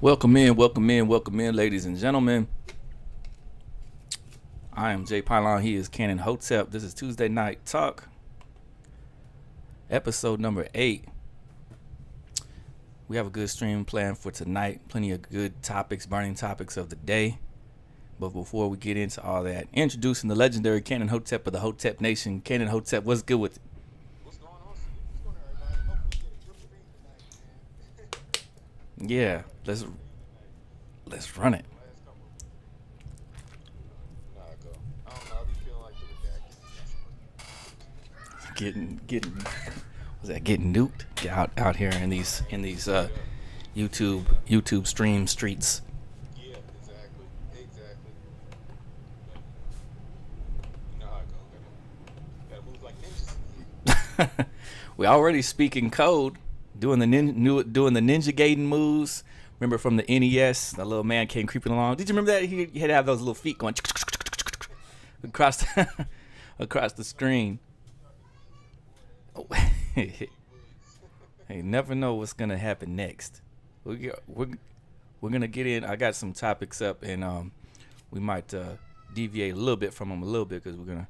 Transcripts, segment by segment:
Welcome in, welcome in, welcome in, ladies and gentlemen. I am Jay Pylon. He is Canon Hotep. This is Tuesday Night Talk, episode number 8. We have a good stream planned for tonight. Plenty of good topics, burning topics of the day. But before we get into all that, introducing the legendary Canon Hotep of the Hotep Nation. Canon Hotep, what's good with it? What's going on? What's going on, everybody? Hopefully we get a grip of tonight, man. Yeah, let's run it. Last couple. Nah, go. I don't know. I be feeling like the Getting was that getting nuked? Get out here in these YouTube stream streets. Yeah, exactly. You know how it goes. Gotta move like ninjas. We already speaking code, doing the ninja gating moves. Remember from the NES, the little man came creeping along. Did you remember that? He had to have those little feet going across across the screen. Oh. Hey, never know what's gonna happen next. We're gonna get in. I got some topics up, and we might deviate a little bit from them a little bit because we're gonna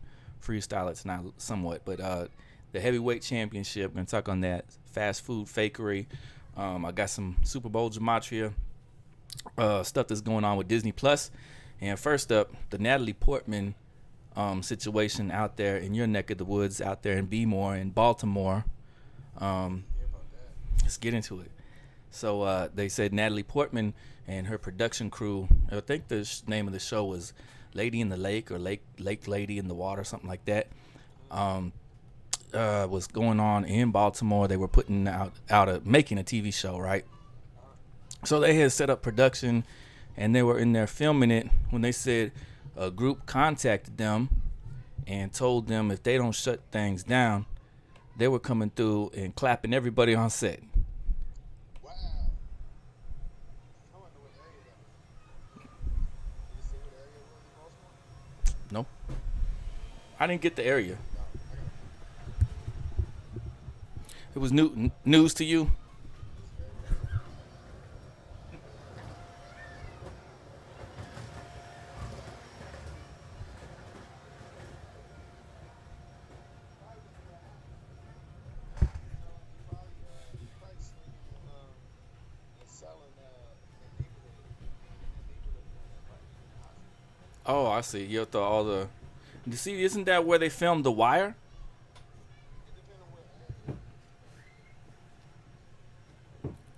freestyle it tonight somewhat. But the heavyweight championship, we're gonna talk on that. Fast food fakery. I got some Super Bowl Gematria stuff that's going on with Disney Plus. And first up, the Natalie Portman situation out there in your neck of the woods, out there in Bmore in Baltimore. Let's get into it. So they said Natalie Portman and her production crew, I think the name of the show was Lady in the Lake or Lake Lady in the Water, something like that, was going on in Baltimore. They were putting making a TV show, right? So they had set up production, and they were in there filming it when they said a group contacted them and told them if they don't shut things down, they were coming through and clapping everybody on set. Wow. I wonder what area that was. Did it say what area it was in Baltimore? No, I didn't get the area. It was news to you. Oh, I see. You thought all the. You see, isn't that where they filmed The Wire?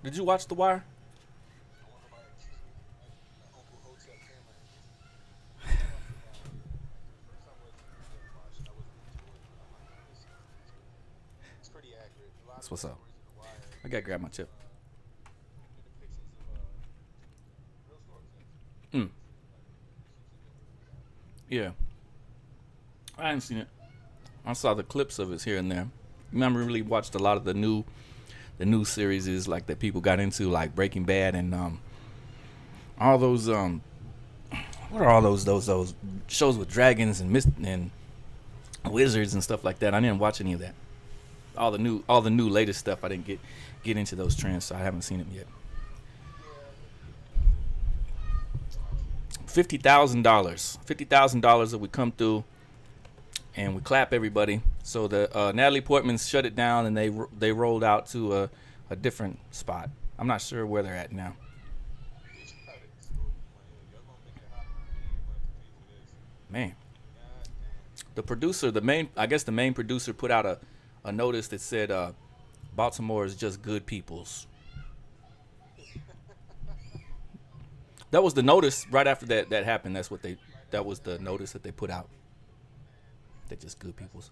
Did you watch The Wire? It's pretty accurate. That's what's up. I gotta grab my chip. Yeah. I hadn't seen it. I saw the clips of it here and there. I never really watched a lot of the new series is like that people got into, like Breaking Bad and all those what are all those shows with dragons and wizards and stuff like that. I didn't watch any of that. All the new latest stuff, I didn't get into those trends, so I haven't seen them yet. $50,000 that we come through and we clap everybody. So the Natalie Portman shut it down and they rolled out to a different spot. I'm not sure where they're at now. Man, the main producer put out a notice that said Baltimore is just good peoples. That was the notice right after that happened. That was the notice that they put out. They're just good peoples.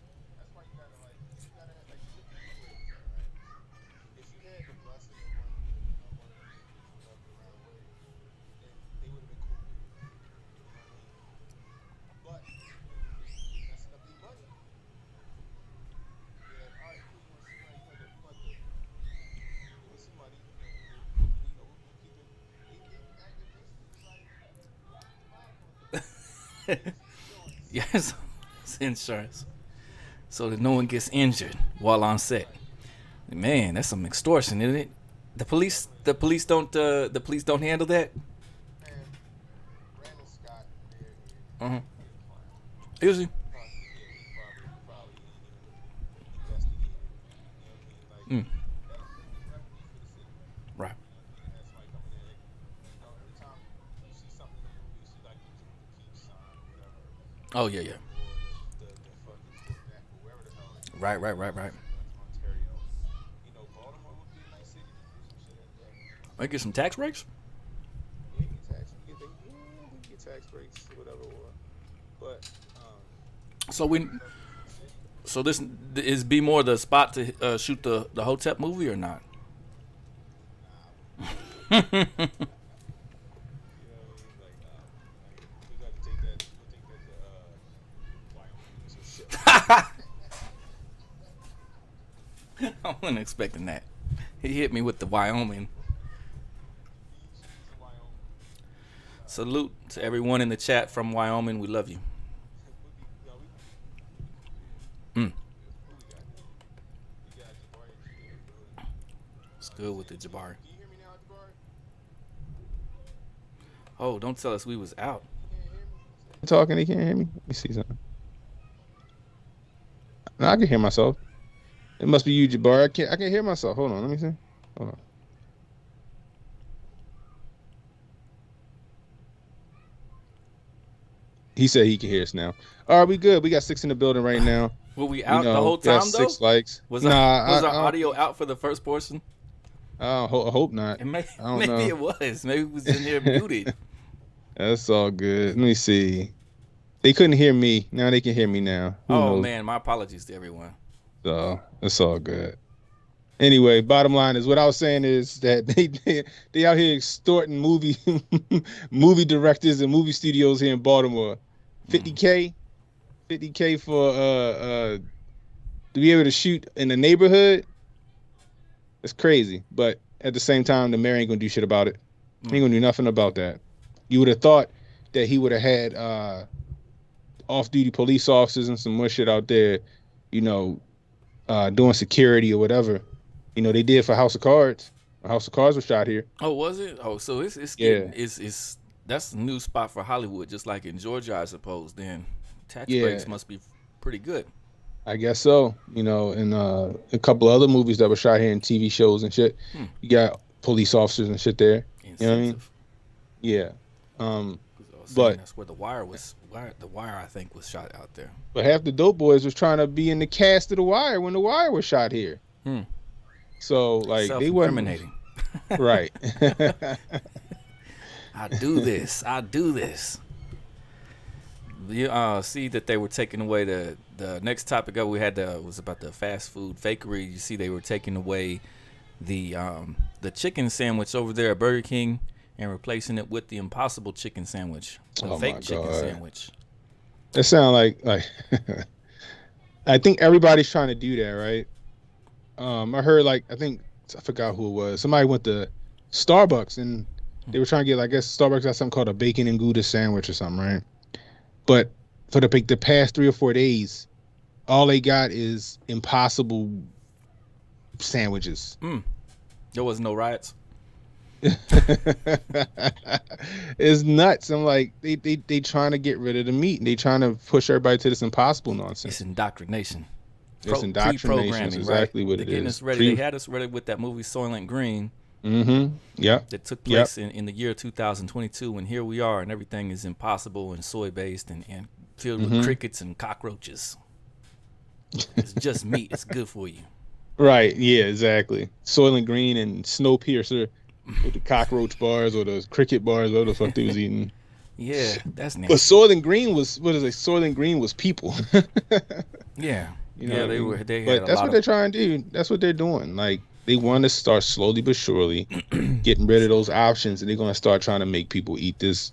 Yes, it's insurance, so that no one gets injured while on set. Man, that's some extortion, isn't it? The police don't handle that. Man, Brandon Scott there is Uh huh. he a clown. Is he? Yeah, he probably ain't even investigated. You know what I mean? Like Mm. that's just revenue for the city. Right. You know what I mean? And have somebody coming in. Every time you see something in the movie, you see like the peace sign or whatever, Oh yeah, yeah. or the fucking Quebec or wherever the hell they Right, from, right, right, right. Ontario. Baltimore would be a nice city to do some shit like that. Might get some tax breaks. Yeah, you get tax, they get tax breaks or whatever, but So we, but for the city, so this is be more the spot to shoot the Hotep movie or not? nah, I wouldn't do that. You know what I mean? Like, nah, like we got to take that. We'll take that to Wyoming or some shit like that. I wasn't expecting that. He hit me with the Wyoming. Beach in Wyoming. Nah, Salute to everyone in the chat from Wyoming. We love you. we'll be, no, we cool. Mm. Who we got here? We got Jabari G in the building. It's He good with the said, Jabari. can you hear me now, Jabari? Oh, don't tell us we was out. You can't hear me? He said, talking, he can't hear me. Let me see something. No, I can hear myself. It must be you, Jabari. I can hear myself. Hold on, let me see. Hold on. He said he can hear us now. All right, we good. We got 6 in the building right now. Were we out the whole We got time though? 6 likes. Was Nah, was our I don't audio think, out for the first portion? I hope not. And I don't maybe know. it was. Maybe it was in there muted. That's all good. Let me see. They couldn't hear me. Now they can hear me now. Who Oh knows? man, my apologies to everyone. So it's all good. Anyway, bottom line is what I was saying is that they out here extorting movie directors and movie studios here in Baltimore. Mm. 50K, 50K for to be able to shoot in the neighborhood. It's crazy. But at the same time, the mayor ain't gonna do shit about it. He Mm. ain't gonna do nothing about that. You would have thought that he would have had off-duty police officers and some more shit out there, you know, doing security or whatever. They did for House of Cards. House of Cards was shot here. Oh, was it? Oh, so it's Yeah, getting it's that's a new spot for Hollywood, just like in Georgia, I suppose. Then tax yeah, breaks must be pretty good. I guess so. And a couple of other movies that were shot here in TV shows and shit. Hmm. You got police officers and shit there. You know what I mean? Incentive. Yeah. Um, 'Cause I was saying but that's where the Wire was. The Wire, I think, was shot out there. half the dope boys was trying to be in the cast of The Wire when The Wire was shot here. Hmm. So like they wasn't Self-incriminating. right. I do this. I do this. You see that they were taking away the next topic up we had was about the fast food fakery. You see they were taking away the chicken sandwich over there at Burger King and replacing it with the Impossible chicken sandwich, the Oh fake my chicken God. sandwich. It sounds like I think everybody's trying to do that, right? I heard I forgot who it was. Somebody went to Starbucks and they were trying to get, I guess Starbucks got something called a bacon and Gouda sandwich or something, right? But for the past 3 or 4 days, all they got is Impossible sandwiches. There was no riots. It's nuts. I'm like, they trying to get rid of the meat and they trying to push everybody to this Impossible It's nonsense. indoctrination. It's indoctrination. Pre-programming, Is right? exactly what They're it getting is. us ready. They had us ready with that movie Soylent Green Mm-hmm. Yep. that took Yep. place in the year 2022, and here we are, and everything is impossible and soy-based and filled with Mm-hmm. crickets and cockroaches. It's just meat. It's good for you. Right. Yeah, exactly. Soylent Green and Snowpiercer with the cockroach bars or the cricket bars, whatever the fuck they was eating. Yeah, that's But nasty. Soylent Green was, what is it? Soylent Green was people. Yeah, You know yeah, what I they mean? were. They had But a that's lot what of they're trying to do. That's what they're doing. Like they want to start slowly but surely getting rid of those options, and they're going to start trying to make people eat this.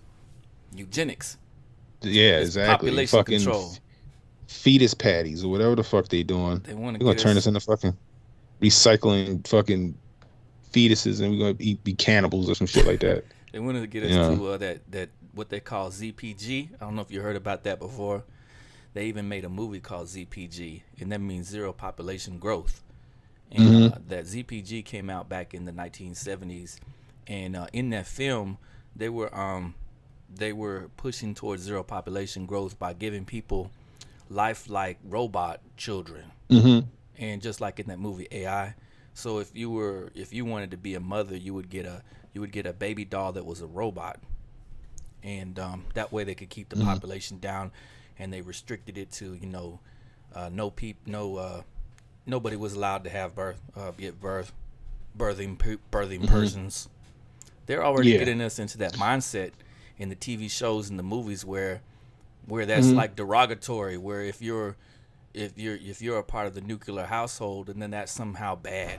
eugenics. Yeah, It's exactly. population Fucking control. fetus patties or whatever the fuck they doing. They want to They're going get to turn us. us into fucking recycling fucking fetuses, and we're going to be cannibals or some shit like that. They wanted to get us Yeah. to that what they call ZPG. I don't know if you heard about that before. They even made a movie called ZPG, and that means zero population growth. and Mm-hmm. that ZPG came out back in the 1970s, and in that film, they were pushing towards zero population growth by giving people lifelike robot children, Mm-hmm. and just like in that movie AI. So if you wanted to be a mother, you would get a baby doll that was a robot, and that way they could keep the Mm-hmm. population down, and they restricted it to nobody was allowed to have birthing Mm-hmm. persons. They're already Yeah. getting us into that mindset in the TV shows and the movies where that's Mm-hmm. like derogatory, where if you're a part of the nuclear household, and then that's somehow bad.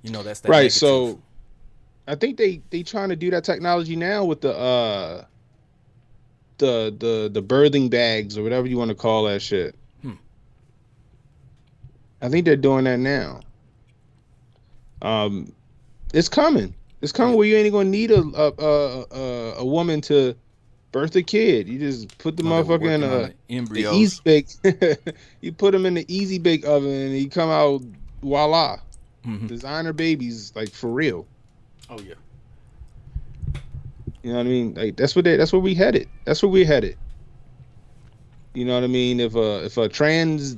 That's that Right. negative. So I think they trying to do that technology now with the birthing bags or whatever you want to call that shit. Hmm. I think they're doing that now. Um, it's coming. It's Oh coming yeah. where you ain't gonna need a woman to birth a kid. You just put the Oh, they were motherfucker in working on the the easy embryos. bake. You put them in the easy bake oven and he come out, voila, Hmm. designer babies, like for real. Oh yeah. You know what I mean? Like that's where we headed. That's where we're headed. You know what I mean? If a trans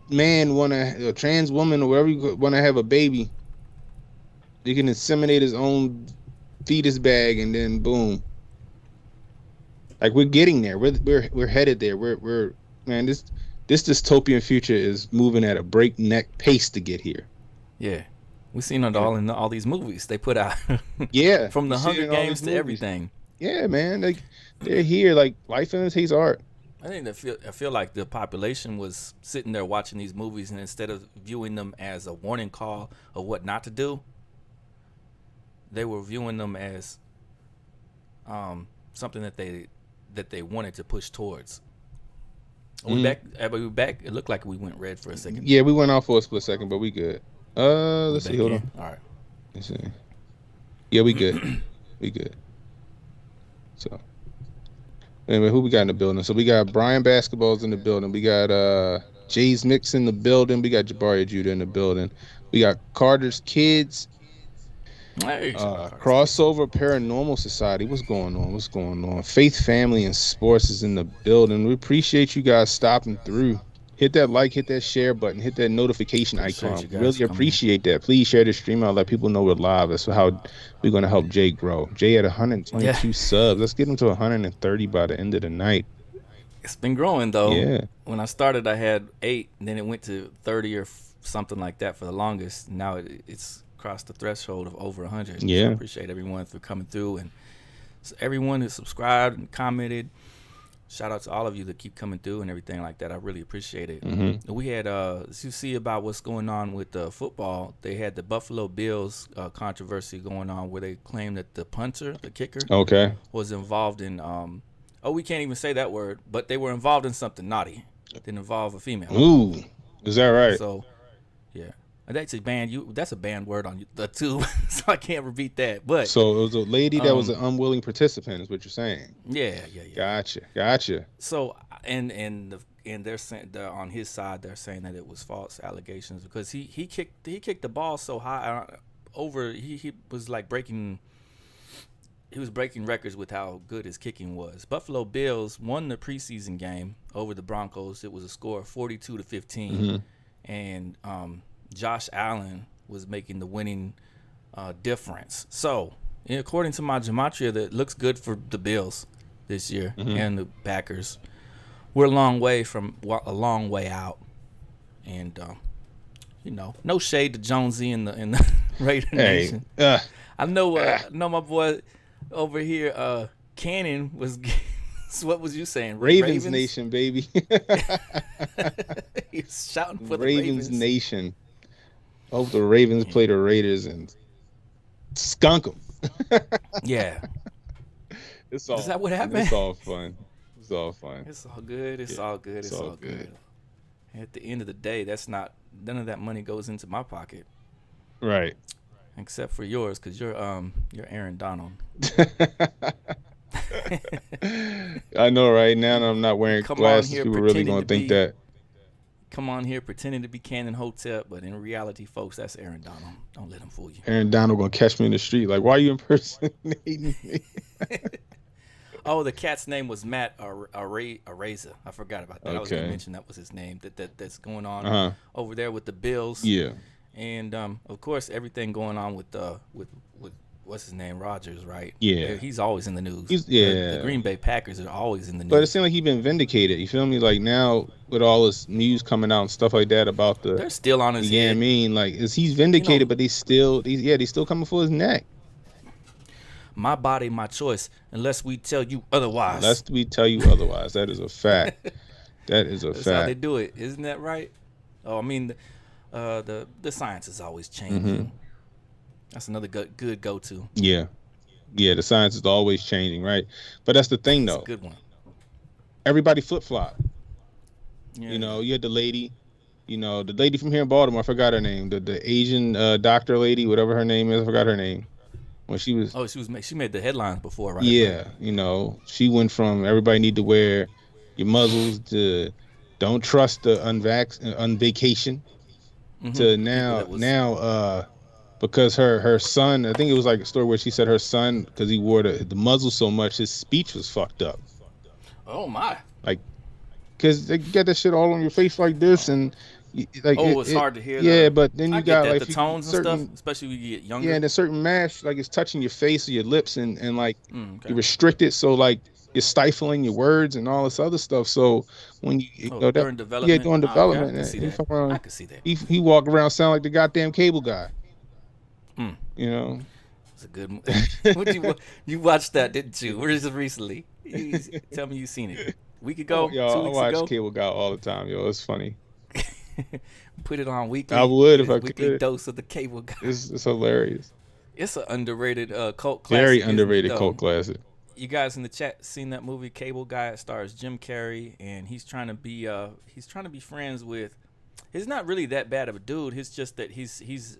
man a trans woman or whatever you want to have a baby, he can inseminate his own fetus bag and then boom. Like we're getting there. We're headed there. We're man, this dystopian future is moving at a breakneck pace to get here. Yeah. We seen it Yeah. all in all these movies they put out, Yeah, from you the see it Hunger in all Games these to movies. everything. Yeah, man, like they're here. Like life imitates art. I feel like the population was sitting there watching these movies, and instead of viewing them as a warning call of what not to do, they were viewing them as something that they wanted to push towards. Are we Mhm. back? Everybody, we back? It looked like we went red for a second. Yeah, we went off for a split second, but we good. We Let's see. back Hold in. on. All right. Let's see. Yeah, we good. We good. So anyway, who we got in the building? So we got Brian Basketballs in the building. We got Jay's Mix in the building. We got Jabari Judah in the building. We got Carter's Kids. Hey, shout out Carter's Kids. Crossover Paranormal Society. What's going on? What's going on? Faith, Family, and Sports is in the building. We appreciate you guys stopping through. Hit that like, hit that share button, hit that notification Appreciate icon. you guys Really coming in. appreciate that. Please share the stream out. Let people know we're live. That's how we're going to help Jay grow. Jay at Yeah, 122 subs. Let's get him to 130 by the end of the night. it's been growing though. Yeah. When I started, I had 8, and then it went to 30 or something like that for the longest. Now it's crossed the threshold of over 100. So I Yeah. appreciate everyone for coming through, and everyone who subscribed and commented. Shout out to all of you that keep coming through and everything like that. I really appreciate it. Mm-hmm. We had, as you see about what's going on with football, they had the Buffalo Bills controversy going on where they claimed that the kicker, Okay. was involved in, we can't even say that word, but they were involved in something naughty that involved a female. Ooh. Is that right? So, yeah. That's a banned word on the tube, so I can't repeat that. But So it was a lady that was an unwilling participant, is what you're saying. yeah. Gotcha. So and they're saying on his side they're saying that it was false allegations because he kicked the ball so high over he was like breaking records with how good his kicking was. Buffalo Bills won the preseason game over the Broncos. It was a score of 42-15, Mm-hmm. and Josh Allen was making the winning difference. So, according to my Gematria, that looks good for the Bills this year and the Packers. We're a long way out, and no shade to Jonesy in the Raider Nation. I know my boy over here, Cannon was. What was you saying? Ravens Nation, baby. He's shouting for the Ravens Ravens Nation. I hope the Ravens play the Raiders and skunk them. Yeah. It's all. Is that what happened? It's all fun. It's all fun. It's all good. It's all good. It's all good. At the end of the day, none of that money goes into my pocket. Right. Except for yours, because you're Aaron Donald. I know, right? Now that I'm not wearing Come on glasses, here people really pretending gonna to think be- that. come on here pretending to be Cannon Hotep, but in reality, folks, that's Aaron Donald. Don't let him fool you. Aaron Donald gonna catch me in the street. Like, why are you impersonating me? Oh, the cat's name was Matt Araiza. I forgot about that. I was gonna Okay. mention that was his name. That's going on Uh-huh. over there with the Bills. Yeah. And of course, everything going on with what's his name, Rogers, right? Yeah. He's always in the news. The Yeah. Green Bay Packers are always in the But it news. seems like he's been vindicated. You feel me? Like now with all this news coming out and stuff like that about the They're still on his yeah, I head. mean, like is he's vindicated, but they still coming for his neck. My body, my choice, unless we tell you otherwise. Lest we tell you otherwise. That is a fact. That is a That's fact. how they do it, isn't that right? Oh, I mean, the science is always changing. That's another good go-to. Yeah. Yeah, the science is always changing, right? But that's the thing, It's a though. good one. Everybody flip-flop. Yeah. You know, you had the lady from here in Baltimore. I forgot her name. The Asian doctor lady, whatever her name is. I forgot her name. When she was. Oh, she made the headlines before, right? Yeah, you know, she went from everybody need to wear your muzzles to don't trust the on vacation to now because her son, I think it was like a story where she said her son, because he wore the muzzle so much, his speech was fucked up. Oh my! Like, because they get that shit all on your face like this, and like it's hard to hear. Yeah, but then you got like the tones and stuff, especially when you get younger. Yeah, and a certain mash, like it's touching your face or your lips, and like you restrict it, so like you're stifling your words and all this other stuff. So when during development, during development, I can see that. He walk around sound like the goddamn cable guy. You know, it's a good. What you watched that, didn't you? Where is it recently? Tell me you seen it. We could go. Yo, 2 weeks I watch ago. Cable Guy all the time. Yo, it's funny. Put it on weekly. I would if I weekly could. Dose of the Cable Guy. It's hilarious. It's an underrated cult classic. Very underrated cult classic. You guys in the chat seen that movie Cable Guy? It stars Jim Carrey, and he's trying to be friends with. He's not really that bad of a dude. It's just that he's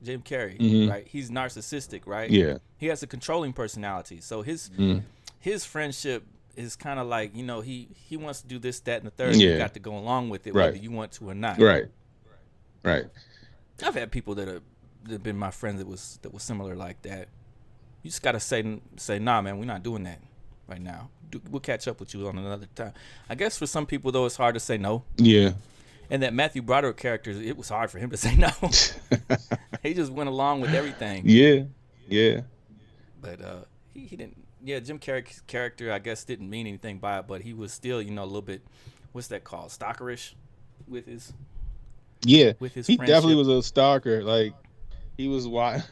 Jim Carrey, right? He's narcissistic, right? Yeah. He has a controlling personality, so his friendship is kind of like, you know, he wants to do this, that, and the third. Yeah. You got to go along with it, Right. whether you want to or not. Right. I've had people that have been my friends that was similar like that. You just gotta say, nah, man, we're not doing that right now. We'll catch up with you on another time. I guess for some people though, it's hard to say no. Yeah. And that Matthew Broderick character, it was hard for him to say no. He just went along with everything. Yeah. But he didn't. Yeah, Jim Carrey's character, I guess, didn't mean anything by it, but he was still, you know, a little bit, what's that called, stalkerish with his. Yeah, with his he friendship. definitely was a stalker. Like he was wild.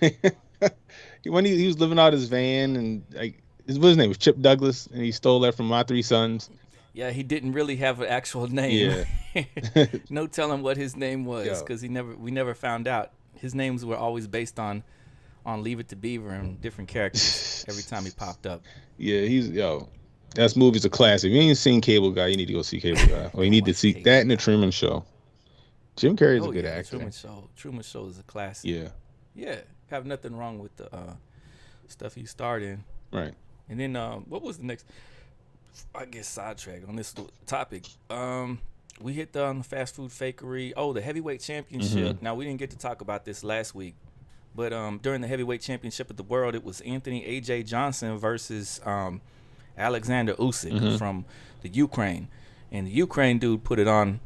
When he was living out his van, and like his name was Chip Douglas, and he stole that from My Three Sons. Yeah, he didn't really have an actual name. Yeah. No telling what his name was, because we never found out. His names were always based on Leave It to Beaver and different characters every time he popped up. Yeah, that movie's a classic. If you ain't seen Cable Guy, you need to go see Cable Guy. Or you need to see that in the Truman Show. Jim Carrey is a good actor. Truman Show is a classic. Yeah. Have nothing wrong with the stuff he starred in. Right. And then what was the next? I guess sidetracked on this topic. We hit the fast food fakery. Oh, the heavyweight championship. Now we didn't get to talk about this last week, but during the heavyweight championship of the world, it was Anthony AJ Johnson versus Alexander Usyk from the Ukraine, and the Ukraine dude put it on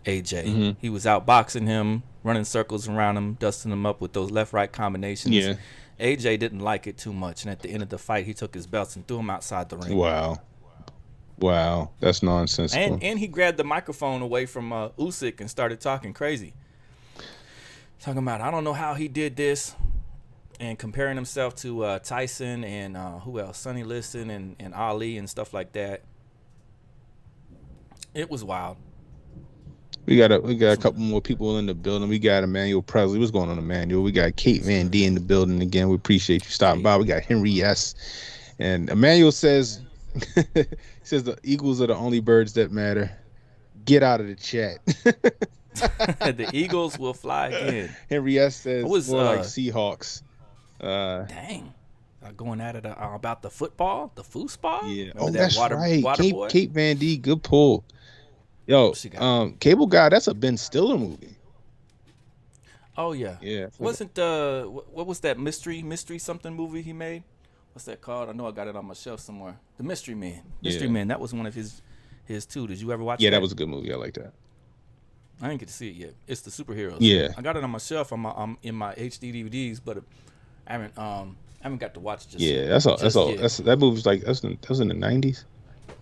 AJ. He was out boxing him, running circles around him, dusting him up with those left-right combinations. Yeah. AJ didn't like it too much, and at the end of the fight, he took his belts and threw him outside the ring. Wow, that's nonsensical. And he grabbed the microphone away from Usyk and started talking crazy. Talking about, I don't know how he did this, and comparing himself to Tyson and who else? Sonny Liston and Ali and stuff like that. It was wild. We got a couple more people in the building. We got Emmanuel Presley. What's going on, Emmanuel? We got Kate Van D in the building again. We appreciate you stopping by. We got Henry S. And Emmanuel says, he says the Eagles are the only birds that matter. Get out of the chat. The Eagles will fly again. Henry S. says more like SheHulks. Dang. Going at it about the football, the foosball. Yeah. Remember that's right. Water Boy? Kate Van D, good pull. Yo, What she got? Cable Guy, that's a Ben Stiller movie. Oh yeah. Yeah, I forgot. Wasn't what was that mystery something movie he made? What's that called? I know I got it on my shelf somewhere. The Mystery Man. Mystery Yeah. Man. That was one of his too. Did you ever watch Yeah, that that? was a good movie. I like that. I didn't get to see it yet. It's the superheroes. Yeah. I got it on my shelf on my in my HD DVDs, but I haven't got to watch it Yeah, that's all. That's just all. yet. That movie's like that was in the '90s,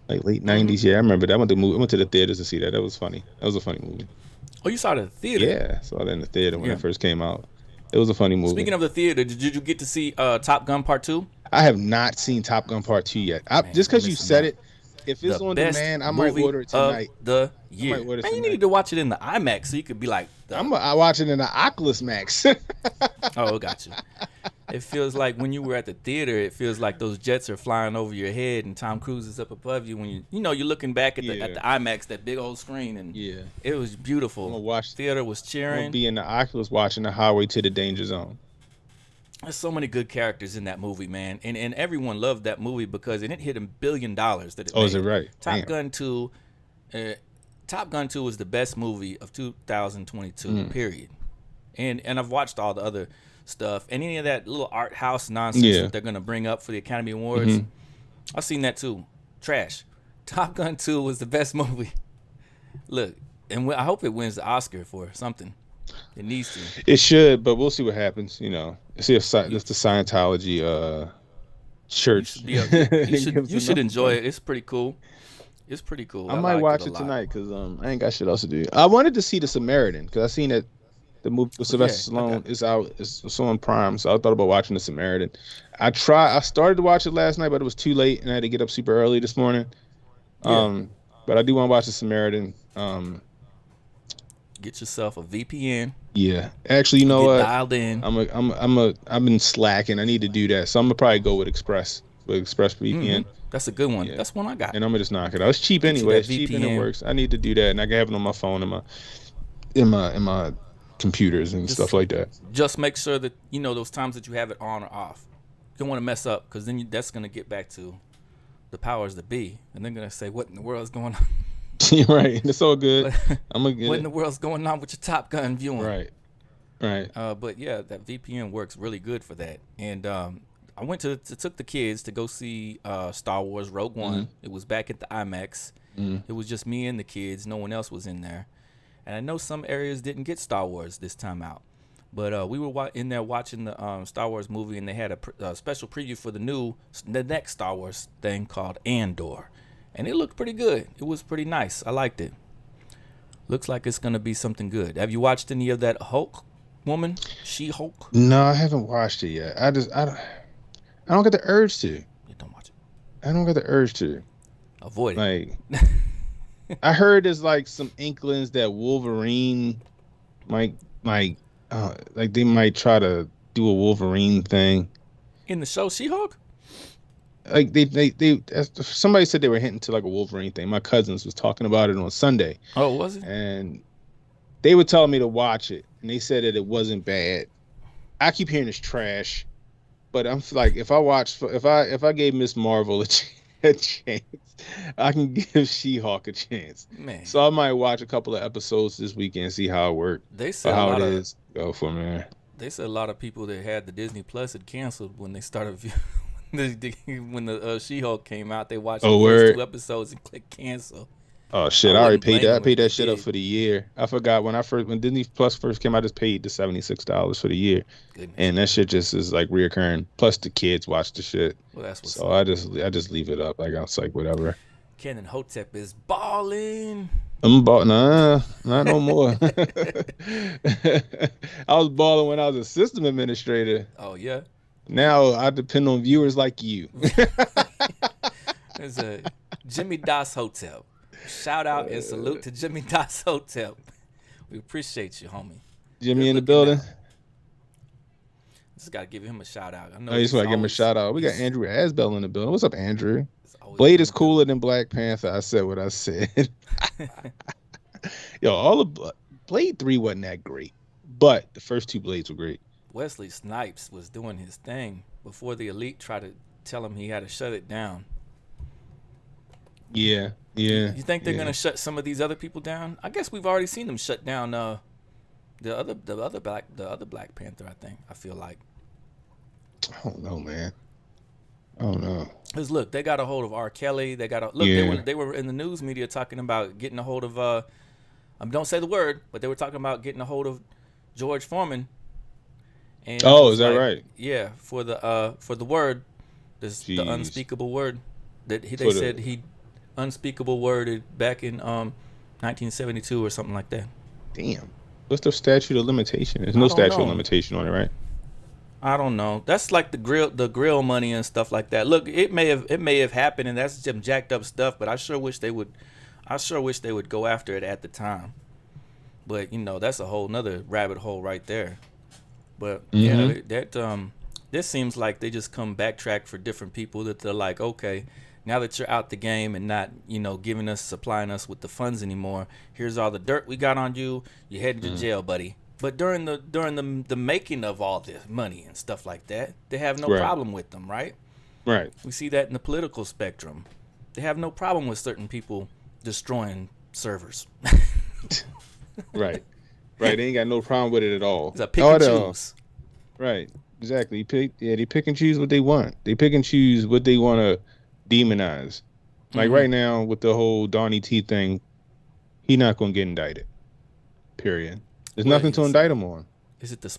like late Hmm. '90s. Yeah, I remember that. I went to the theaters to see that. That was funny. That was a funny movie. Oh, you saw it at the theater? Yeah, saw that in the theater when Yeah. it first came out. It was a funny movie. Speaking of the theater, did you get to see Top Gun Part Two? I have not seen Top Gun Part 2 yet. Man, Just you're because you missing said out. it, if The it's on best demand, I might movie order it of tonight. the I might year. order Man, you tonight. needed to watch it in the IMAX so you could be like, I watch it in the Oculus Max. oh, got you. It feels like when you were at the theater, it feels like those jets are flying over your head and Tom Cruise is up above you when you're looking back at the Yeah. IMAX, that big old screen, and Yeah. it was I'm beautiful. gonna watch. Theater was I'm gonna cheering. be in the Oculus watching the Highway to the Danger Zone. There's so many good characters in that movie, man, and everyone loved that movie because it hit $1 billion that it Oh, made. is it right? Top Damn. Gun 2, uh, Top Gun 2 was the best movie of 2022. Period. And I've watched all the other stuff and any of that little art house nonsense Yeah. that they're gonna bring up for the Academy Awards. I've seen that too. Trash. Top Gun 2 was the best movie. Look, and I hope it wins the Oscar for something. It needs to. It should, but we'll see what happens. See if You, that's the Scientology you church should be. You should. gives You should enough enjoy money. it. It's pretty cool. It's pretty cool. I I might liked it watch a it lot. tonight because I ain't got shit else to do. I wanted to see The Samaritan because I seen that the movie with Oh yeah, Sylvester I got. Stallone is out. It's on Prime, so I thought about watching The Samaritan. I started to watch it last night, but it was too late, and I had to get up super early this morning. Yeah, Um, but I do want to watch The Samaritan. get yourself a VPN. Yeah, actually, you know Get what? dialed in. I've been slacking. I need to do that, so I'm gonna probably go with Express VPN. That's a good one. Yeah, That's one I got. and I'm gonna just knock it out. It's cheap Get you anyway. that It's cheap and it VPN. works. I need to do that, and I can have it on my phone and my computers and stuff Just like that. just make sure that those times that you have it on or off. You don't want to mess up because then that's gonna get back to the powers that be, and they're gonna say, "What in the world's going on? You're right. It's all good. What, I'm gonna get what in it. the world's going on with your Top Gun viewing?" Right. Right. But yeah, that VPN works really good for that. And I went took the kids to go see Star Wars Rogue One. It was back at the IMAX. It was just me and the kids. No one else was in there. And I know some areas didn't get Star Wars this time out. But we were in there watching the Star Wars movie, and they had a special preview for the next Star Wars thing called Andor. And it looked pretty good. It was pretty nice. I liked it. Looks like it's going to be something good. Have you watched any of that Hulk woman? SheHulk? No, I haven't watched it yet. I don't get the urge to. You don't watch it. I don't get the urge to. Avoid it. Like, I heard there's like some inklings that Wolverine might like they might try to do a Wolverine thing. In the show SheHulk? Like somebody said they were hinting to like a Wolverine thing. My cousins was talking about it on Sunday, Oh, was it? and they were telling me to watch it, and they said that it wasn't bad. I keep hearing it's trash, but I'm like, if I gave Miss Marvel a chance, I can give She-Hulk a chance. Man, So I might watch a couple of episodes this weekend, see how it works, they or said a how lot it of is. Go for man. they said a lot of people that had the Disney Plus had canceled when they started when the She-Hulk came out. They watched Oh the first word. 2 episodes and clicked cancel. Oh shit! I I already wouldn't paid blame that. I them if paid they that shit up did. for the year. I forgot when Disney Plus first came out. I just paid the $76 for the year, Goodness. and that shit just is like reoccurring. Plus the kids watch the shit, Well, that's what's so up. I just leave it up. Like I was like whatever. Ken and Hotep is balling. I'm nah, not no more. I was balling when I was a system administrator. Oh yeah. Now I depend on viewers like you. There's a Jimmy Das Hotep. Shout out and salute to Jimmy Das Hotep. We appreciate you, homie. Jimmy Good in the looking building. out. Just gotta give him a shout out. I know I just want to give him a shout out. We got Andrew Asbell in the building. What's up, Andrew? Blade is cooler than Black Panther. I said what I said. Yo, Blade 3 wasn't that great, but the first 2 Blades were great. Wesley Snipes was doing his thing before the elite tried to tell him he had to shut it down. Yeah, Yeah. You think they're gonna shut some of these other people down? I guess we've already seen them shut down the other Black Panther. I feel like. I don't know, man. I don't know. Cause look, they got a hold of R. Kelly. They got a look. Yeah. They were in the news media talking about getting a hold of. Don't say the word, but they were talking about getting a hold of George Foreman. And Oh, is that right? Yeah, for the word, the unspeakable word that they said he unspeakable worded back in 1972 or something like that. Damn. What's the statute of limitation? There's no statute of limitation on it, right? I don't know. That's like the grill money and stuff like that. Look, it may have happened, and that's some jacked up stuff. But I sure wish they would go after it at the time. But that's a whole nother rabbit hole right there. But yeah, this seems like they just come backtrack for different people that they're like, okay, now that you're out the game and not supplying us with the funds anymore, here's all the dirt we got on you. You're heading to jail, buddy. But during the making of all this money and stuff like that, they have no problem with them, right? Right. We see that in the political spectrum. They have no problem with certain people destroying servers. Right. Right. They ain't got no problem with it at all. It's a pick and choose. Right. Exactly. They pick and choose what they want. They pick and choose what they want to demonize. Like right now with the whole Donnie T thing, he not gonna get indicted. Period. There's nothing to indict him on. Is it the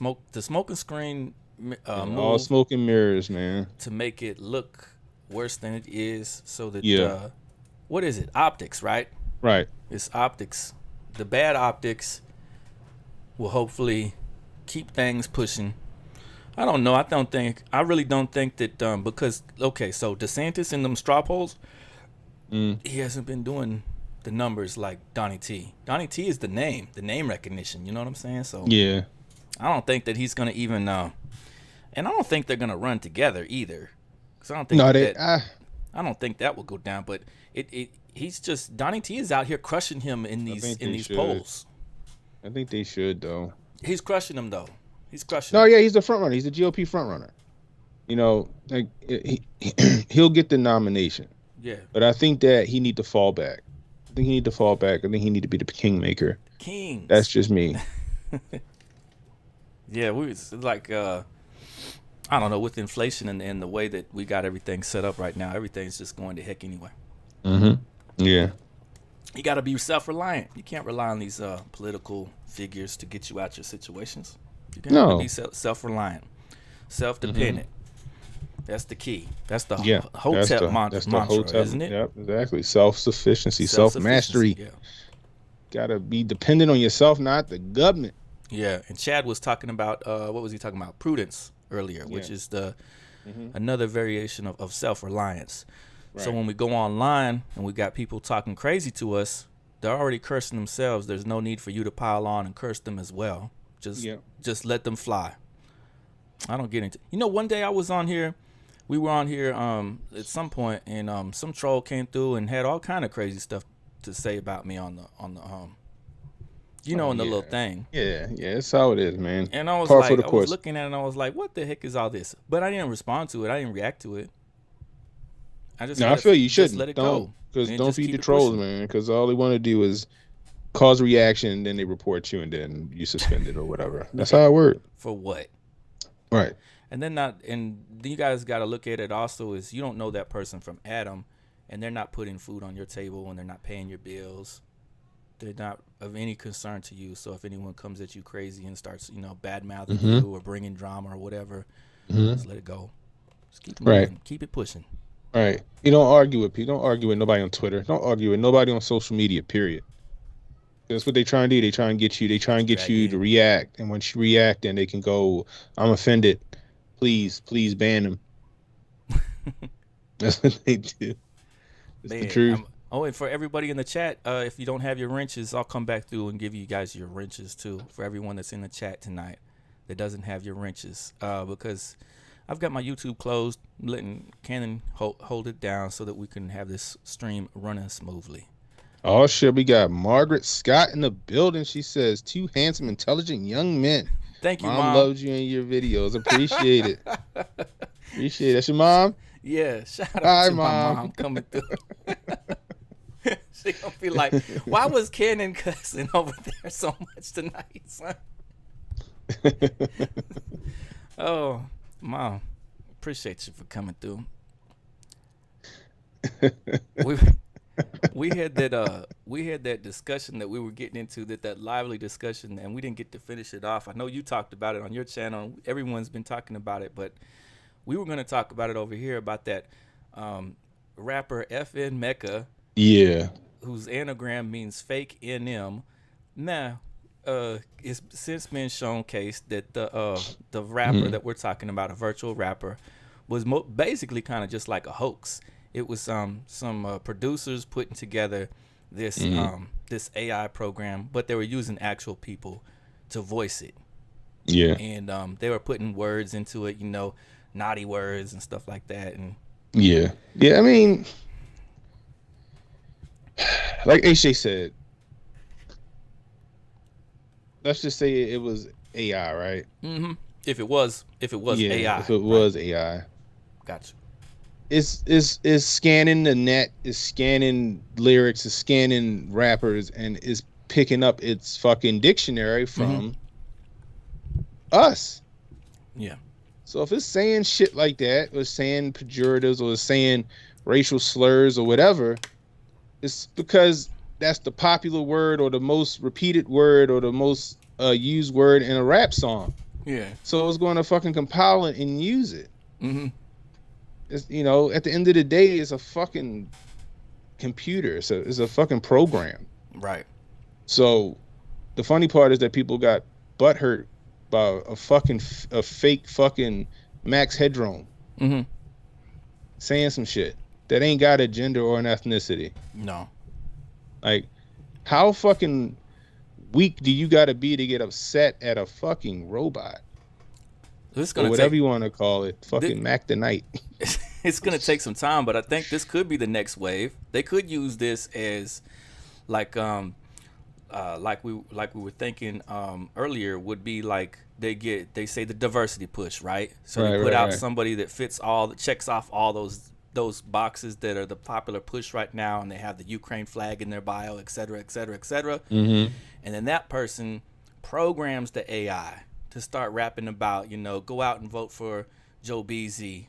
smoking screen? All smoke and mirrors, man. To make it look worse than it is, so that what is it? Optics, right? Right. It's optics. The bad optics will hopefully keep things pushing. I don't know. I really don't think that because so DeSantis in them straw polls, he hasn't been doing the numbers like Donnie T. Donnie T is the name recognition. You know what I'm saying? So yeah, I don't think that he's gonna even and I don't think they're gonna run together either. Cause I don't think I don't think that will go down. But he's just Donnie T is out here crushing him in these polls. I think they should though. He's crushing him though. He's crushing. No, yeah, he's the front runner. He's the GOP front runner. Like he'll get the nomination. Yeah. But I think that he need to fall back. I think he need to be the kingmaker. King. That's just me. Yeah, it's like I don't know, with inflation and the way that we got everything set up right now, everything's just going to heck anyway. Yeah. You got to be self-reliant. You can't rely on these political figures to get you out your situations. You got to be self-reliant, self-dependent. That's the key. That's the Hotep mantra, isn't it? Yep, exactly. Self-sufficiency, self-mastery. Yeah. Got to be dependent on yourself, not the government. Yeah, and Chad was talking about, what was he talking about? Prudence earlier, which is another variation of self-reliance. Right. So when we go online and we got people talking crazy to us, they're already cursing themselves. There's no need for you to pile on and curse them as well. Just let them fly. I don't get into. One day I was on here. We were on here at some point, and some troll came through and had all kind of crazy stuff to say about me on the in the little thing. Yeah, that's how it is, man. And I was I was looking at it and I was like, what the heck is all this? But I didn't respond to it. I didn't react to it. I feel you shouldn't. Let it go. Because don't feed the trolls, man. Because all they want to do is cause reaction, and then they report you, and then you suspended or whatever. That's how it works. For what? Right. And then you guys got to look at it also is you don't know that person from Adam, and they're not putting food on your table, and they're not paying your bills. They're not of any concern to you. So if anyone comes at you crazy and starts, bad mouthing you or bringing drama or whatever, just let it go. Just keep moving. Right. Keep it pushing. Right. You don't argue with people. Don't argue with nobody on Twitter. Don't argue with nobody on social media, period. That's what they try and do. They try and get you. They try and get you to react. And once you react, then they can go, I'm offended. Please ban them. That's what they do. It's the truth. And for everybody in the chat, if you don't have your wrenches, I'll come back through and give you guys your wrenches too. For everyone that's in the chat tonight that doesn't have your wrenches, because I've got my YouTube closed, letting Canon hold it down so that we can have this stream running smoothly. Oh shit, we got Margaret Scott in the building. She says, 2 handsome, intelligent young men. Thank you, Mom. Mom loves you in your videos. Appreciate it. Appreciate it. That's your mom? Yeah, shout out to Mom. My mom coming through. They gonna be like, why was Cannon cussing over there so much tonight, son? Oh, Mom, appreciate you for coming through. we we had that discussion that we were getting into, that lively discussion, and we didn't get to finish it off. I know you talked about it on your channel. Everyone's been talking about it, but we were going to talk about it over here about that rapper FN Mecca. Yeah. Whose anagram means fake NM. Now, it's since been showcased that the rapper that we're talking about, a virtual rapper, was basically kind of just like a hoax. It was some producers putting together this this AI program, but they were using actual people to voice it. Yeah. And they were putting words into it, naughty words and stuff like that. And yeah. I mean, like HJ said, let's just say it was AI, right? Mm-hmm. If it was AI. If it was AI. Gotcha. Is scanning the net, is scanning lyrics, is scanning rappers, and is picking up its fucking dictionary from us. Yeah. So if it's saying shit like that, or saying pejoratives, or saying racial slurs or whatever, it's because that's the popular word, or the most repeated word, or the most used word in a rap song. Yeah. So it's going to fucking compile it and use it. Mm-hmm. It's, at the end of the day, it's a fucking computer. So it's a fucking program. Right. So the funny part is that people got butthurt by a fake fucking Max Headroom saying some shit that ain't got a gender or an ethnicity. No. Like, how fucking weak do you got to be to get upset at a fucking robot? Or whatever you want to call it, fucking Mac the Night. It's gonna take some time, but I think this could be the next wave. They could use this as, like we were thinking earlier, would be like they say the diversity push, right? So they put out somebody that checks off all those boxes that are the popular push right now, and they have the Ukraine flag in their bio, et cetera, et cetera, et cetera. Mm-hmm. And then that person programs the AI to start rapping about, go out and vote for Joe Beasy,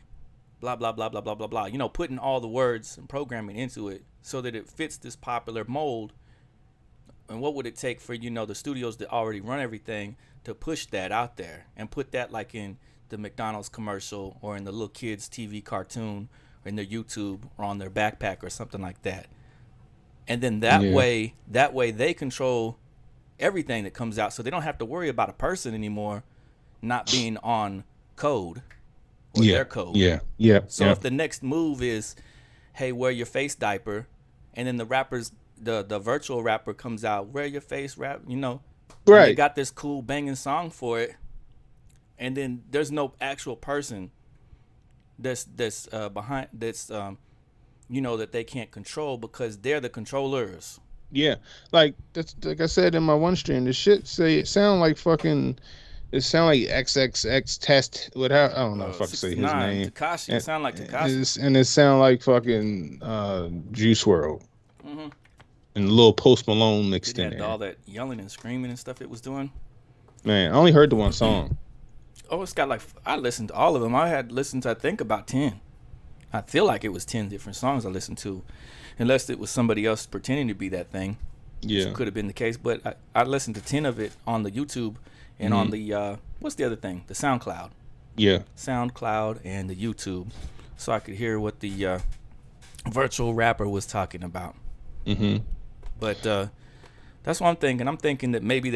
blah, blah, blah, blah, blah, blah, blah. Putting all the words and programming into it so that it fits this popular mold. And what would it take for, the studios that already run everything to push that out there and put that like in the McDonald's commercial or in the little kids' TV cartoon or in their YouTube or on their backpack or something like that. And then that way they control everything that comes out, so they don't have to worry about a person anymore not being on code or their code. So if the next move is, hey, wear your face diaper, and then the virtual rapper comes out, wear your face rap, right? They got this cool banging song for it, and then there's no actual person that's behind that they can't control because they're the controllers. Yeah, like I said in my one stream, the shit sound like XXX test. I don't know if I can say his name. Tekashi. It sound like Tekashi. And it sound like fucking Juice WRLD. Mm-hmm. And a little Post Malone mixed in there. All that yelling and screaming and stuff it was doing. Man, I only heard the one song. Oh, it's got I listened to all of them. I had listened to, I think, about 10. I feel like it was 10 different songs I listened to. Unless it was somebody else pretending to be that thing. Yeah. Which could have been the case. But I listened to 10 of it on the YouTube and on the, what's the other thing? The SoundCloud. Yeah. SoundCloud and the YouTube. So I could hear what the virtual rapper was talking about. Mm-hmm. But that's what I'm thinking. I'm thinking that maybe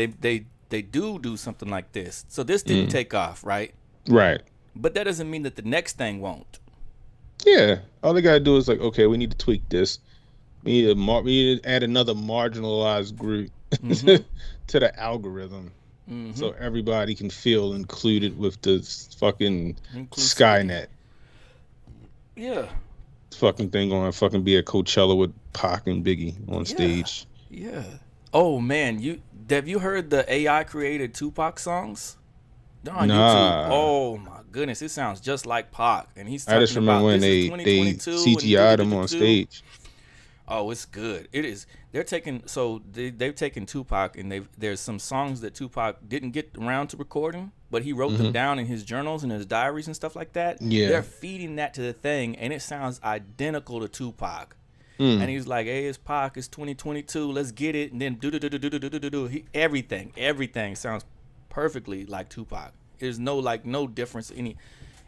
they do something like this. So this didn't take off, right? Right. But that doesn't mean that the next thing won't. Yeah. All they got to do is like, okay, we need to tweak this. We need to add another marginalized group to the algorithm, so everybody can feel included with this fucking Skynet. Yeah. This fucking thing going to fucking be at Coachella with Pac and Biggie on stage. Yeah. Oh man, have you heard the AI created Tupac songs? They're on YouTube. Oh my goodness, it sounds just like Pac, and he's talking I just remember about when they CGI'd him on stage. Oh, it's good. It is. They're taking they've taken Tupac and there's some songs that Tupac didn't get around to recording, but he wrote them down in his journals and his diaries and stuff like that. Yeah. They're feeding that to the thing, and it sounds identical to Tupac. And he's like, "Hey, it's Pac. It's 2022. Let's get it." And then everything sounds perfectly like Tupac. There's no difference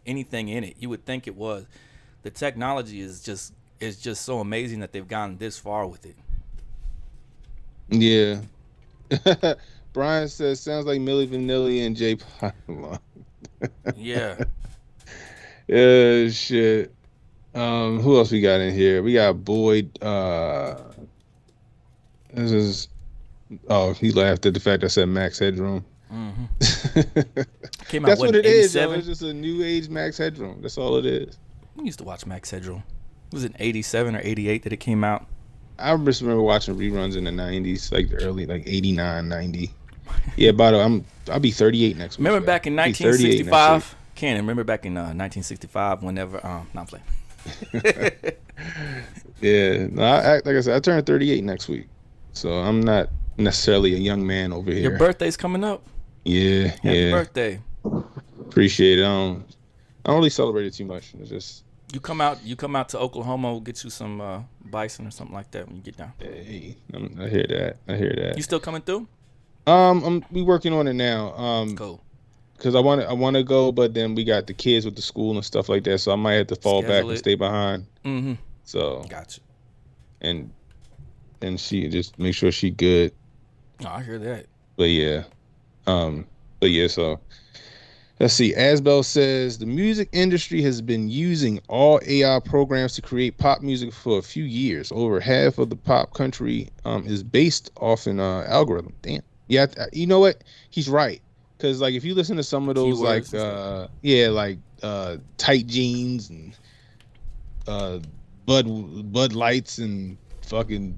anything in it. You would think it was. The technology is just so amazing that they've gotten this far with it. Yeah. Brian says sounds like Milli Vanilli and J Pylon. Yeah. Yeah, shit. Who else we got in here? We got Boyd. This is. Oh, he laughed at the fact I said Max Headroom. Came out That's what it is, yo. 87? It's just a new age Max Headroom. That's all it is. I used to watch Max Headroom. Was it 87 or 88 that it came out? I just remember watching reruns in the 90s, like the early, like 89, 90. Yeah, but I'll be 38 next week. Remember back in 1965? Can't remember back in 1965 whenever not playing. Yeah, no, like I said, I turned 38 next week, so I'm not necessarily a young man over here. Your birthday's coming up. Yeah, Happy birthday. Appreciate it. I don't really celebrate it too much. It's just you come out to Oklahoma, we'll get you some bison or something like that when you get down. Hey, I hear that. You still coming through? We working on it now. Cool. Because I want to go, but then we got the kids with the school and stuff like that, so I might have to fall back and stay behind. So gotcha. And she just make sure she good. Oh, I hear that. But yeah, so let's see. Asbel says the music industry has been using all AI programs to create pop music for a few years. Over half of the pop country is based off an algorithm. Damn. Yeah, you know what? He's right. Because like if you listen to some of those keywords, like Tight Jeans and Bud Lights and fucking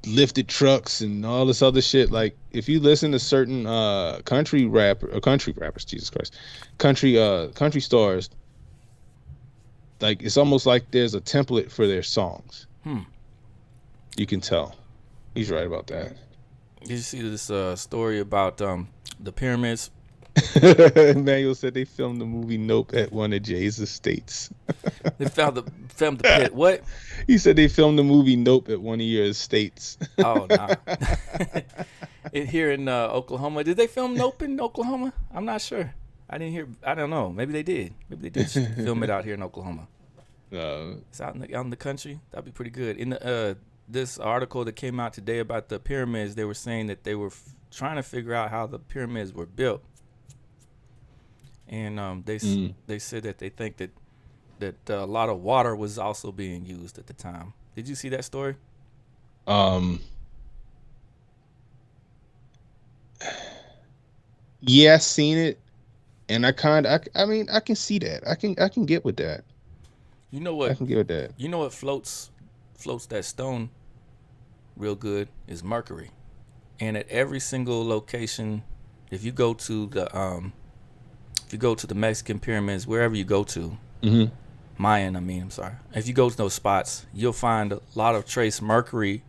lifted trucks and all this other shit, like if you listen to certain country rappers, Jesus Christ, country stars, like it's almost like there's a template for their songs. You can tell. He's right about that. Did you see this story about the pyramids? Emmanuel said they filmed the movie Nope at one of Jay's estates. They filmed the pit. What? He said they filmed the movie Nope at one of your estates. Oh no! Here in Oklahoma, did they film Nope in Oklahoma? I'm not sure. I didn't hear. I don't know. Maybe they did. Maybe they did film it out here in Oklahoma. It's out in the country. That'd be pretty good. In the this article that came out today about the pyramids, they were saying that they were trying to figure out how the pyramids were built. And they said that they think that a lot of water was also being used at the time. Did you see that story? Yeah, I seen it, and I can see that. I can get with that. You know what? I can get with that. You know what floats that stone real good is mercury. And at every single location, if you go to the Mexican pyramids, wherever you go to, Mayan, I'm sorry. If you go to those spots, you'll find a lot of trace mercury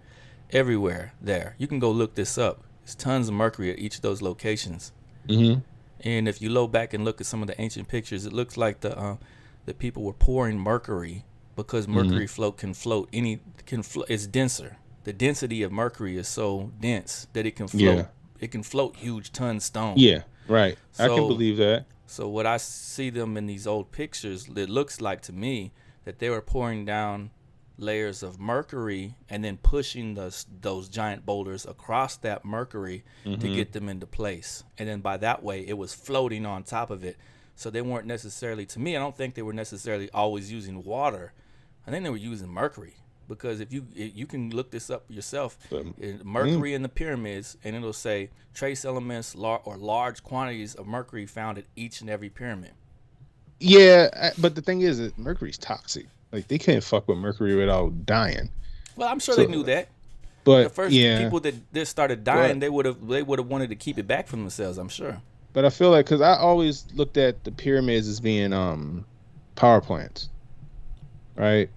everywhere there. You can go look this up. There's tons of mercury at each of those locations. And if you go back and look at some of the ancient pictures, it looks like the people were pouring mercury because mercury can float. It's denser. The density of mercury is so dense that it can float. Yeah. It can float huge ton stone. Yeah, right. I can believe that. So what I see them in these old pictures, it looks like to me that they were pouring down layers of mercury and then pushing those giant boulders across that mercury to get them into place. And then by that way, it was floating on top of it. So they weren't necessarily, to me, I don't think they were necessarily always using water. I think they were using mercury. Because if you can look this up yourself, mercury in the pyramids, and it'll say trace elements or large quantities of mercury found at each and every pyramid. Yeah, but the thing is that mercury's toxic. Like they can't fuck with mercury without dying. Well, I'm sure they knew that. But the first people that started dying, they would have wanted to keep it back from themselves, I'm sure. But I feel like because I always looked at the pyramids as being power plants, right?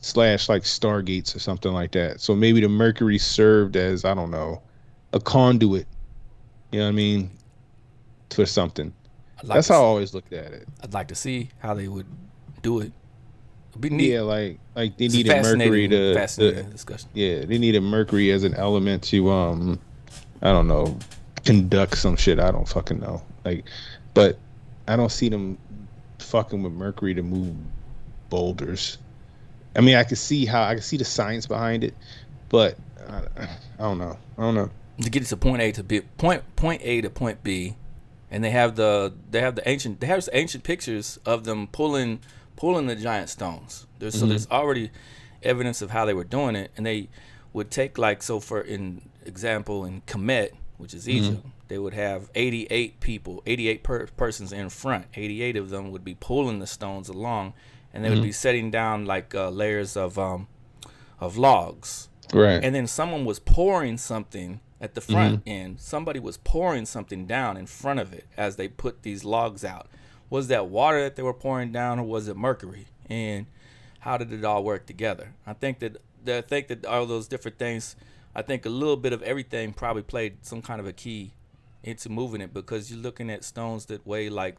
slash like stargates or something like that. So maybe the Mercury served as, I don't know, a conduit. You know what I mean? For something. I'd like That's to how I s- always looked at it. I'd like to see how they would do it. It'd be neat. Yeah, like they It's a needed Mercury to fascinating discussion. yeah, they needed Mercury as an element to I don't know, conduct some shit. I don't fucking know. Like, but I don't see them fucking with Mercury to move boulders. I mean, I can see the science behind it, but I don't know. I don't know. To get it to point A to B, point A to point B, and they have ancient pictures of them pulling the giant stones. There's already evidence of how they were doing it, and they would take, like, so for in example in Kemet, which is Egypt, they would have 88 people, 88 persons in front. 88 of them would be pulling the stones along, and they would be setting down like layers of logs. Right. And then someone was pouring something at the front end. Somebody was pouring something down in front of it as they put these logs out. Was that water that they were pouring down, or was it mercury? And how did it all work together? I think that all those different things, I think a little bit of everything probably played some kind of a key into moving it, because you're looking at stones that weigh like,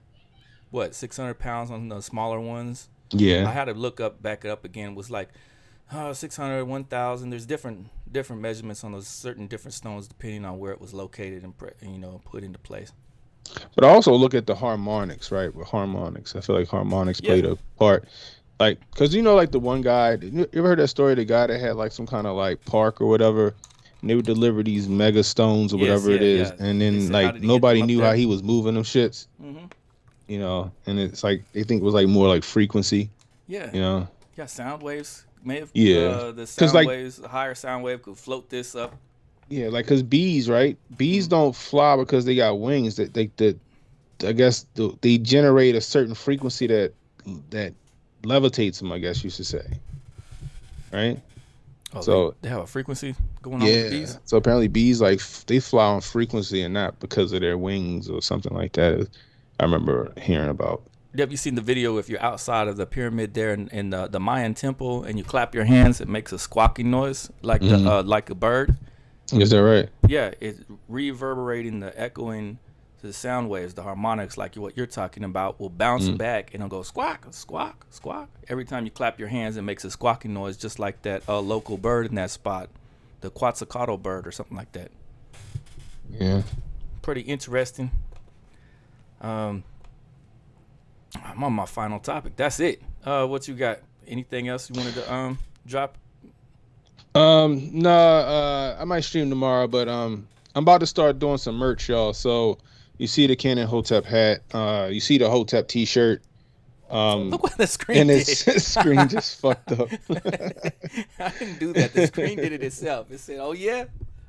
what, 600 pounds on the smaller ones. I Yeah. had to back it up again. It was like 600, 1,000. There's different measurements on those certain different stones depending on where it was located and put into place. But I also look at the harmonics, right? With harmonics, I feel like harmonics Yeah. played a part. Like, cause like the one guy, you ever heard that story? The guy that had like some kind of like park or whatever, and they would deliver these mega stones or Yes. whatever it Yeah. is, Yeah. and They then said, how like did he get them nobody up knew how there? he was moving them shits, Mm-hmm. and it's like they think it was like more like frequency, Yeah. you know? Yeah. Sound waves. May have Yeah, the cause sound like waves, a higher sound wave could float this up. yeah, like cause bees, right? Bees Mm. don't fly because they got wings. That I guess they generate a certain frequency that levitates them. I guess you should say, right? Oh, So they have a frequency going on with the yeah, bees. so apparently bees like they fly on frequency and not because of their wings or something like that. I remember hearing about. Have you seen the video? If you're outside of the pyramid there in the Mayan temple and you clap your hands, it makes a squawking noise Mm. like a bird. Is that right? Yeah, it's reverberating, the echoing, the sound waves, the harmonics, like what you're talking about, will bounce Mm. back and it'll go squawk, squawk, squawk. Every time you clap your hands, it makes a squawking noise, just like that local bird in that spot, the Quetzalcoatl bird or something like that. Yeah. Pretty interesting. Um, I'm on my final topic. That's it. What you got? Anything else you wanted to drop? No, I might stream tomorrow, but I'm about to start doing some merch, y'all. So you see the Canon Hotep hat, you see the Hotep t-shirt, Look what the screen and its did. screen just fucked up. I didn't do that. The screen did it itself. It said, "Oh yeah,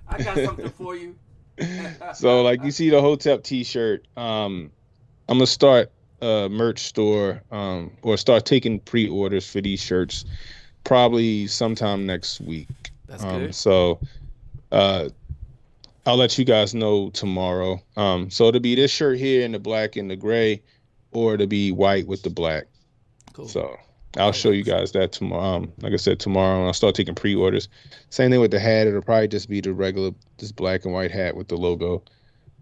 I got something for you." So like you see the Hotep t-shirt, I'm gonna start a merch store, or start taking pre-orders for these shirts probably sometime next week. That's good. So uh I'll let you guys know tomorrow. So it'll be this shirt here in the black and the gray, or it'll be white with the black. Cool. So I'll That show you works. guys that tomorrow. Like I said, tomorrow, and I'll start taking pre-orders. Same thing with the hat. It'll probably just be the regular, this black and white hat with the logo.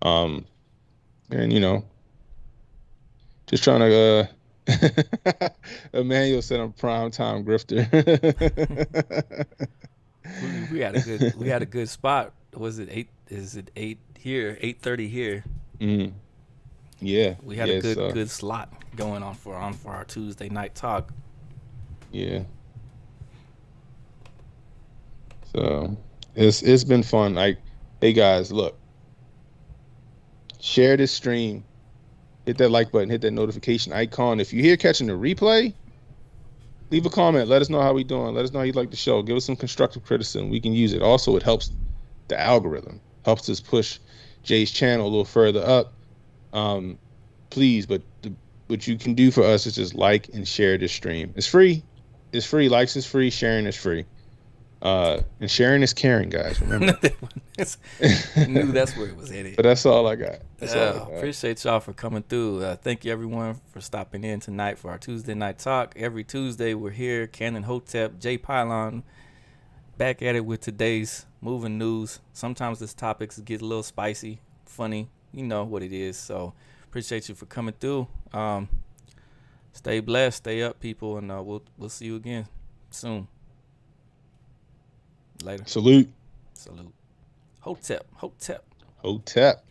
Um, and just trying to. Emmanuel said I'm prime time grifter. We had a good spot. Was it 8? Is it 8 here? 8:30 here. Mm, yeah, We had a yeah, so good slot going on for our Tuesday night talk. yeah, so it's been fun. Like, hey guys, look, share this stream, hit that like button, hit that notification icon. If you're here catching the replay, leave a comment. Let us know how we doing. Let us know how you like the show. Give us some constructive criticism. We can use it. Also, it helps the algorithm, helps us push Jay's channel a little further up. Please, but what you can do for us is just like and share this stream. It's free. It's free. Likes is free. Sharing is free. And sharing is caring, guys. Remember. I knew that's where it was headed. But that's all I got. That's all I got. Appreciate y'all for coming through. Thank you everyone for stopping in tonight for our Tuesday night talk. Every Tuesday we're here. Canon Hotep, Jay Pylon, back at it with today's moving news. Sometimes this topics get a little spicy, funny. You know what it is. So appreciate you for coming through. Stay blessed, stay up, people, and we'll see you again soon. Later. Salute. Hotep. Hotep.